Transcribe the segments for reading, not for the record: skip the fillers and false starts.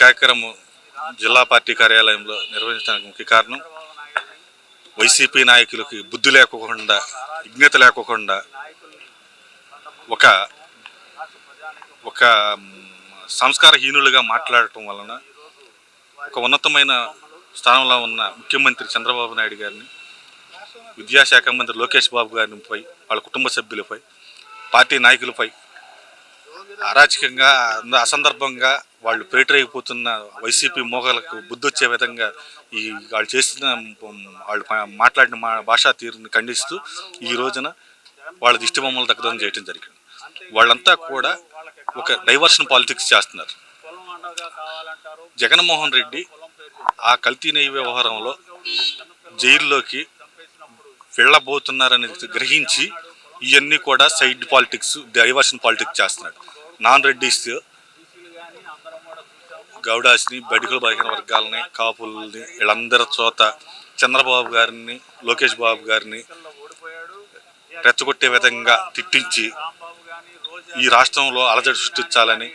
కార్యక్రమం జిల్లా పార్టీ కార్యాలయంలో నిర్వహించడానికి ముఖ్య కారణం వైసీపీ నాయకులకి బుద్ధి లేకోకుండా, విజ్ఞత లేకోకుండా ఒక ఒక సంస్కారహీనులుగా మాట్లాడటం వలన ఒక ఉన్నతమైన స్థానంలో ఉన్న ముఖ్యమంత్రి చంద్రబాబు నాయుడు గారిని, విద్యాశాఖ మంత్రి లోకేష్ బాబు గారిపై, వాళ్ళ కుటుంబ సభ్యులపై, పార్టీ నాయకులపై అరాచకంగా, అసందర్భంగా వాళ్ళు పేటరైపోతున్న వైసీపీ మోగలకు బుద్ధి వచ్చే విధంగా వాళ్ళు చేసిన వాళ్ళు మాట్లాడిన భాషా తీరుని ఖండిస్తూ ఈ రోజున వాళ్ళ దిష్టిబొమ్మలు దగ్ధం చేయడం జరిగింది. వాళ్ళంతా కూడా ఒక డైవర్షన్ పాలిటిక్స్ చేస్తున్నారు. జగన్మోహన్ రెడ్డి ఆ కల్తీ నెయ్యి వ్యవహారంలో జైల్లోకి వెళ్ళబోతున్నారని గ్రహించి ఇవన్నీ కూడా సైడ్ పాలిటిక్స్, డైవర్షన్ పాలిటిక్స్ చేస్తున్నాడు. నాన్ రెడ్డిస్, గౌడాస్ని, బడుగుల బలహీన వర్గాలని, కాపుల్ని, వీళ్ళందరి చోత చంద్రబాబు గారిని, లోకేష్ బాబు గారిని రెచ్చగొట్టే విధంగా తిట్టించి ఈ రాష్ట్రంలో అలజడి సృష్టించాలని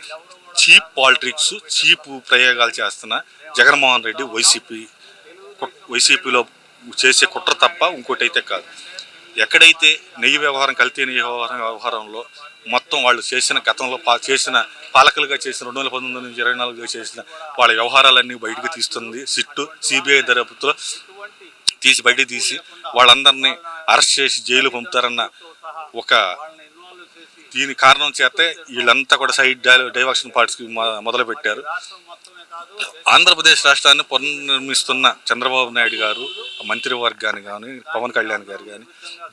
చీప్ పాలిటిక్స్, చీప్ ప్రయోగాలు చేస్తున్న జగన్మోహన్ రెడ్డి వైసీపీలో చేసే కుట్ర తప్ప ఇంకోటి అయితే కాదు. ఎక్కడైతే నెయ్యి వ్యవహారం, కల్తీ నెయ్యి వ్యవహారంలో మొత్తం వాళ్ళు చేసిన గతంలో చేసిన పాలకులుగా చేసిన 2019 నుంచి 2024 చేసిన వాళ్ళ వ్యవహారాలన్నీ బయటకు తీస్తుంది సిట్టు, సిబిఐ దర్యాప్తులో బయటకు తీసి వాళ్ళందరినీ అరెస్ట్ చేసి జైలు పంపుతారన్న ఒక దీని కారణం చేతే వీళ్ళంతా కూడా సైడ్ డైవర్షన్ పార్టీకి మొదలుపెట్టారు. ఆంధ్రప్రదేశ్ రాష్ట్రాన్ని పునర్నిర్మిస్తున్న చంద్రబాబు నాయుడు గారు, మంత్రివర్గాన్ని కానీ, పవన్ కళ్యాణ్ గారు కానీ,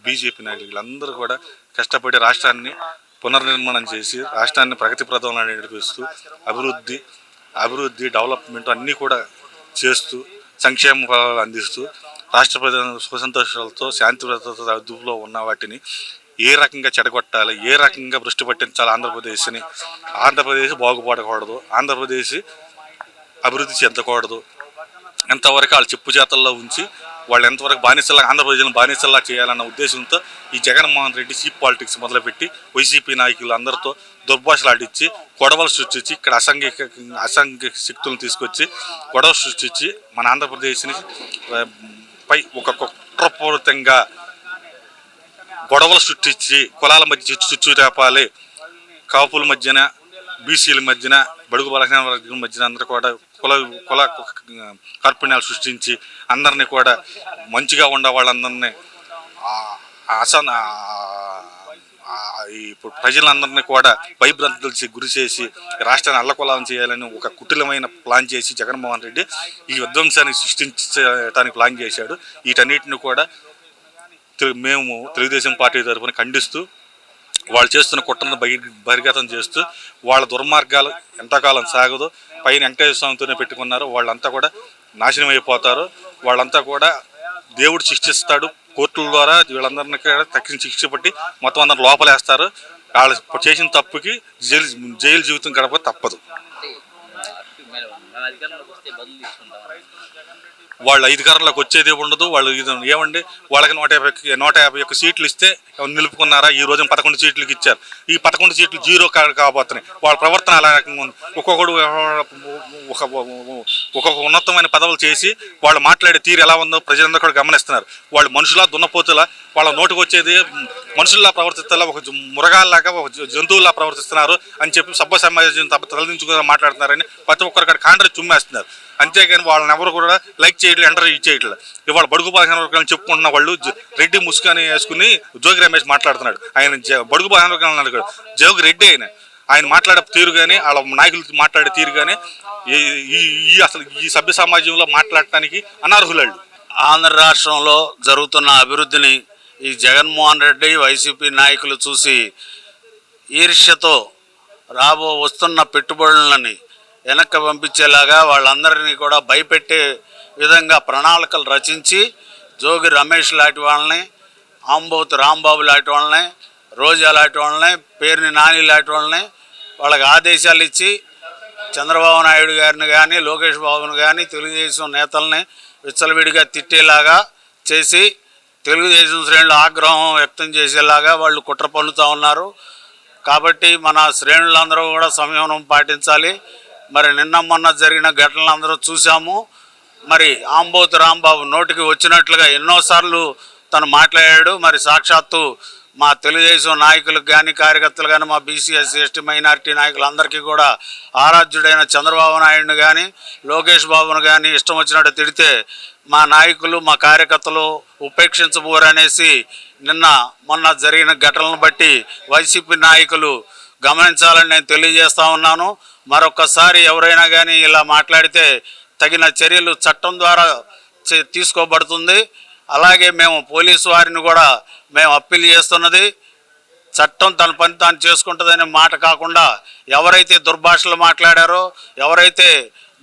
బీజేపీ నాయకులు వీళ్ళందరూ కూడా కష్టపడి రాష్ట్రాన్ని పునర్నిర్మాణం చేసి రాష్ట్రాన్ని ప్రగతి ప్రదంలో నడిపిస్తూ అభివృద్ధి డెవలప్మెంట్ అన్నీ కూడా చేస్తూ సంక్షేమ ఫలాలు అందిస్తూ రాష్ట్ర ప్రజలను సుఖసంతోషాలతో, శాంతి భద్రత అదుపులో ఉన్న వాటిని ఏ రకంగా చెడగొట్టాలి, ఏ రకంగా భ్రష్టు పట్టించాలి, ఆంధ్రప్రదేశ్ బాగుపడకూడదు, ఆంధ్రప్రదేశ్ అభివృద్ధి చెందకూడదు, ఎంతవరకు వాళ్ళ చెప్పు చేతల్లో ఉంచి వాళ్ళు ఎంతవరకు బానిసల్లా, ఆంధ్రప్రదేశ్ని బానిసల్లా చేయాలన్న ఉద్దేశంతో ఈ జగన్మోహన్ రెడ్డి చీప్ పాలిటిక్స్ మొదలుపెట్టి వైసీపీ నాయకులు అందరితో దుర్భాషలు ఆడించి గొడవలు సృష్టించి ఇక్కడ అసాంఘిక శక్తులను తీసుకొచ్చి గొడవ సృష్టించి మన ఆంధ్రప్రదేశ్ని పై ఒక కుట్రపూరితంగా గొడవలు సృష్టించి కులాల మధ్య చుచ్చు రేపాలి, కాపుల మధ్యన, బీసీల మధ్యన, బడుగు బలహీన వర్గం మధ్యన అందరూ కూడా కుల కార్పణ్యాలు సృష్టించి అందరినీ కూడా మంచిగా ఉండే వాళ్ళందరినీ ఇప్పుడు ప్రజలందరినీ కూడా భయభ్రాంతులకు గురి చేసి రాష్ట్రాన్ని అల్లకొల్లాలం చేయాలని ఒక కుటిలమైన ప్లాన్ చేసి జగన్మోహన్ రెడ్డి ఈ విధ్వంసాన్ని సృష్టించడానికి ప్లాన్ చేశాడు. వీటన్నిటిని కూడా మేము తెలుగుదేశం పార్టీ తరఫున ఖండిస్తూ వాళ్ళు చేస్తున్న కుట్రను బహిర్గతం చేస్తూ వాళ్ళ దుర్మార్గాలు ఎంతకాలం సాగదు, పైన వెంకటేశ్వర స్వామితోనే పెట్టుకున్నారు, వాళ్ళంతా కూడా నాశనం అయిపోతారు, వాళ్ళంతా కూడా దేవుడు శిక్షిస్తాడు, కోర్టుల ద్వారా వీళ్ళందరినీ కూడా తక్షణ శిక్ష పట్టి మొత్తం అందరూ లోపలేస్తారు. వాళ్ళు చేసిన తప్పుకి జైలు జీవితం గడప తప్పదు. వాళ్ళు అధికారంలోకి వచ్చేది ఉండదు. వాళ్ళు ఏమండి వాళ్ళకి 151 సీట్లు ఇస్తే నిలుపుకున్నారా? ఈ రోజున 11 సీట్లకి ఇచ్చారు. ఈ 11 సీట్లు జీరో కాబోతున్నాయి. వాళ్ళ ప్రవర్తన అలా రకంగా ఉంది. ఒక్కొక్కడు ఒక్కొక్క ఉన్నతమైన పదవులు చేసి వాళ్ళు మాట్లాడే తీరు ఎలా ఉందో ప్రజలందరూ కూడా గమనిస్తున్నారు. వాళ్ళు మనుషులా, దున్నపోతులా, వాళ్ళ నోటికి వచ్చేది మనుషుల్లా ప్రవర్తిస్తలా, ఒక మృగాల్లాగా, ఒక జంతువుల్లా ప్రవర్తిస్తున్నారు అని చెప్పి సభ్య సమాజం తలదించుకుని మాట్లాడుతున్నారని ప్రతి ఒక్కరికాడ కాండ్ర చుమ్మేస్తున్నారు. అంతేగాని వాళ్ళని ఎవరు కూడా లైక్ చేయట్లేదు, ఎంటర్ చేయట్లేదు. ఇవాళ బడుగు బలహీన వర్గాలను చెప్పుకుంటున్న వాళ్ళు రెడ్డి ముసుగుని వేసుకుని జోగి రమేష్ మాట్లాడుతున్నాడు. ఆయన బడుగు బలహీన వర్గాలను అడిగాడు, జోగి రెడ్డి ఆయన మాట్లాడే తీరు కానీ, వాళ్ళ నాయకులు మాట్లాడే తీరు కానీ అసలు ఈ సభ్య సమాజంలో మాట్లాడటానికి అనర్హులాళ్ళు. ఆంధ్ర రాష్ట్రంలో జరుగుతున్న అభివృద్ధిని ఈ జగన్మోహన్ రెడ్డి, వైసీపీ నాయకులు చూసి ఈర్ష్యతో వస్తున్న పెట్టుబడులని వెనక్కి పంపించేలాగా వాళ్ళందరినీ కూడా భయపెట్టే విధంగా ప్రణాళికలు రచించి జోగి రమేష్ లాంటి వాళ్ళని, ఆంబోతు రాంబాబు లాంటి వాళ్ళని, రోజా లాంటి వాళ్ళని, పేరుని నాని లాంటి వాళ్ళని వాళ్ళకి ఆదేశాలు ఇచ్చి చంద్రబాబు నాయుడు గారిని కానీ, లోకేష్ బాబుని కానీ, తెలుగుదేశం నేతల్ని విచ్చలవిడిగా తిట్టేలాగా చేసి తెలుగుదేశం శ్రేణులు ఆగ్రహం వ్యక్తం చేసేలాగా వాళ్ళు కుట్ర పన్నుతూ ఉన్నారు. కాబట్టి మన శ్రేణులందరూ కూడా సంయమనం పాటించాలి. మరి నిన్న మొన్న జరిగిన ఘటనలు అందరూ చూసాము. మరి ఆంబోతు రాంబాబు నోటికి వచ్చినట్లుగా ఎన్నోసార్లు తను మాట్లాడాడు. మరి సాక్షాత్తు మా తెలుగుదేశం నాయకులకు కానీ కార్యకర్తలు కానీ మా బీసీ ఎస్సీ ఎస్టీ మైనారిటీ నాయకులందరికీ కూడా ఆరాధ్యుడైన చంద్రబాబు నాయుడుని కానీ లోకేష్ బాబును కానీ ఇష్టం వచ్చినట్టు తిడితే మా నాయకులు మా కార్యకర్తలు ఉపేక్షించబోరనేసి నిన్న మొన్న జరిగిన ఘటనలను బట్టి వైసీపీ నాయకులు గమనించాలని నేను తెలియజేస్తా ఉన్నాను. మరొకసారి ఎవరైనా కానీ ఇలా మాట్లాడితే తగిన చర్యలు చట్టం ద్వారా తీసుకోబడుతుంది. అలాగే మేము పోలీసు వారిని కూడా మేము అప్పీల్ చేస్తున్నది, చట్టం తన పని తాను చేసుకుంటుందనే మాట కాకుండా ఎవరైతే దుర్భాషలు మాట్లాడారో, ఎవరైతే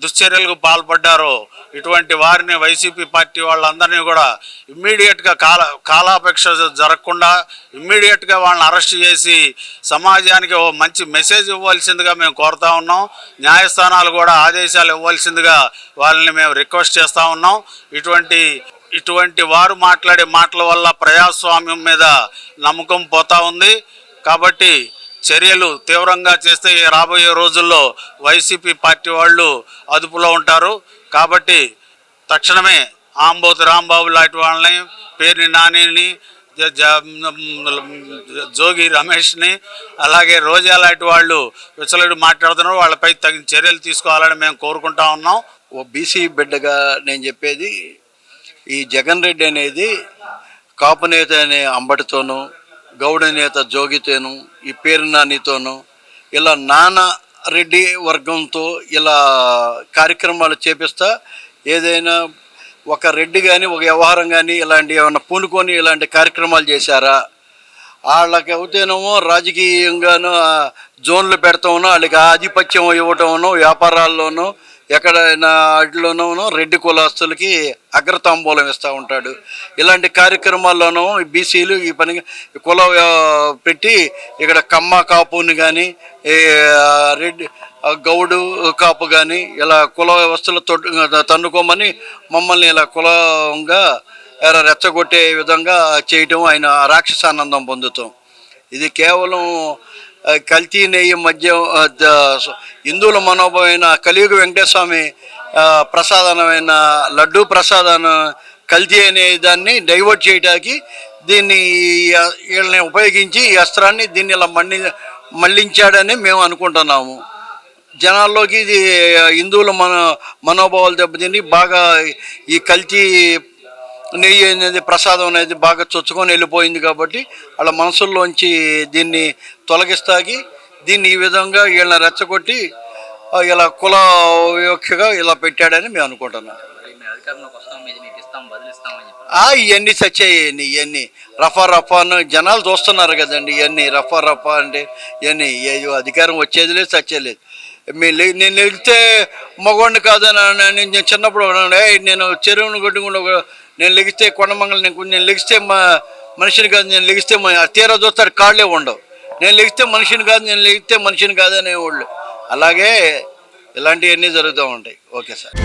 దుశ్చర్యలకు పాల్పడ్డారో ఇటువంటి వారిని వైసీపీ పార్టీ వాళ్ళందరినీ కూడా ఇమ్మీడియట్గా కాలాపేక్ష జరగకుండా ఇమ్మీడియట్గా వాళ్ళని అరెస్ట్ చేసి సమాజానికి ఓ మంచి మెసేజ్ ఇవ్వాల్సిందిగా మేము కోరుతా ఉన్నాం. న్యాయస్థానాలు కూడా ఆదేశాలు ఇవ్వాల్సిందిగా వాళ్ళని మేము రిక్వెస్ట్ చేస్తూ ఉన్నాం. ఇటువంటి వారు మాట్లాడే మాటల వల్ల ప్రజాస్వామ్యం మీద నమ్మకం పోతా ఉంది. కాబట్టి చర్యలు తీవ్రంగా చేస్తే రాబోయే రోజుల్లో వైసీపీ పార్టీ వాళ్ళు అదుపులో ఉంటారు. కాబట్టి తక్షణమే ఆంబోతు రాంబాబు లాంటి వాళ్ళని, పేర్ని నానిని, జోగి రమేష్ని, అలాగే రోజా లాంటి వాళ్ళు విచలవిడి మాట్లాడుతున్నారు. వాళ్ళపై తగిన చర్యలు తీసుకోవాలని మేము కోరుకుంటా ఉన్నాం. ఓ బీసీ బిడ్డగా నేను చెప్పేది, ఈ జగన్ రెడ్డి అనేది కాపు నేత అనే అంబటితోనూ, గౌడ నేత జోగితోనూ, ఈ పేరు నానితోనూ ఇలా నానా రెడ్డి వర్గంతో ఇలా కార్యక్రమాలు చేపిస్తా ఏదైనా ఒక రెడ్డి కానీ ఒక వ్యవహారం కానీ ఇలాంటి ఏమైనా పూనుకొని ఇలాంటి కార్యక్రమాలు చేశారా? వాళ్ళకి అవుతేనేమో రాజకీయంగానూ జోన్లు పెడతామనో, వాళ్ళకి ఆధిపత్యం ఇవ్వటమనో, వ్యాపారాల్లోనూ ఎక్కడైనా వాటిలోనూ రెడ్డి కులస్తులకి అగ్రతాంబూలం ఇస్తూ ఉంటాడు. ఇలాంటి కార్యక్రమాల్లోనూ బీసీలు ఈ పని కుల పెట్టి ఇక్కడ కమ్మ కాపుని కానీ రెడ్డి గౌడు కాపు కానీ ఇలా కుల వ్యవస్థలు తన్నుకోమని మమ్మల్ని ఇలా కులంగా రెచ్చగొట్టే విధంగా చేయటం ఆయన రాక్షసానందం పొందుతాం. ఇది కేవలం కల్తీ నెయ్యి మద్యం హిందువుల మనోభమైన కలియుగ వెంకటేశ్వమి ప్రసాదమైన లడ్డూ ప్రసాదాన్ని కల్తీ అనే దాన్ని డైవర్ట్ చేయడానికి దీన్ని వీళ్ళని ఉపయోగించి ఈ అస్త్రాన్ని దీన్ని ఇలా మళ్ళించాడని మేము అనుకుంటున్నాము. జనాల్లోకి ఇది హిందువుల మనోభావాలు దెబ్బతిని బాగా ఈ కల్తీ నెయ్యి అనేది ప్రసాదం అనేది బాగా చొచ్చుకొని వెళ్ళిపోయింది. కాబట్టి వాళ్ళ మనసుల్లోంచి దీన్ని తొలగిస్తాకి దీన్ని ఈ విధంగా వీళ్ళని రెచ్చగొట్టి ఇలా కుల వివక్షగా ఇలా పెట్టాడని మేము అనుకుంటున్నాం. ఇవన్నీ సచ్చాయండి. ఇవన్నీ రఫాను జనాలు చూస్తున్నారు కదండి. ఇవన్నీ రఫా అంటే ఇవన్నీ అధికారం వచ్చేది లేదు, సచ్చేది. నేను లెగితే మగవాడిని కాదని నేను చిన్నప్పుడు నేను చెరువును కొట్టుకుండా నేను లెగిస్తే కొండమంగళ నేను లెగిస్తే మనిషిని కాదు, నేను లెగిస్తే తీరా చూస్తాడు కాళ్ళే ఉండవు. నేను లెగిస్తే మనిషిని కాదు, నేను లెగిస్తే మనిషిని కాదనేవాళ్ళు. అలాగే ఇలాంటివన్నీ జరుగుతూ ఉంటాయి. Okay sir.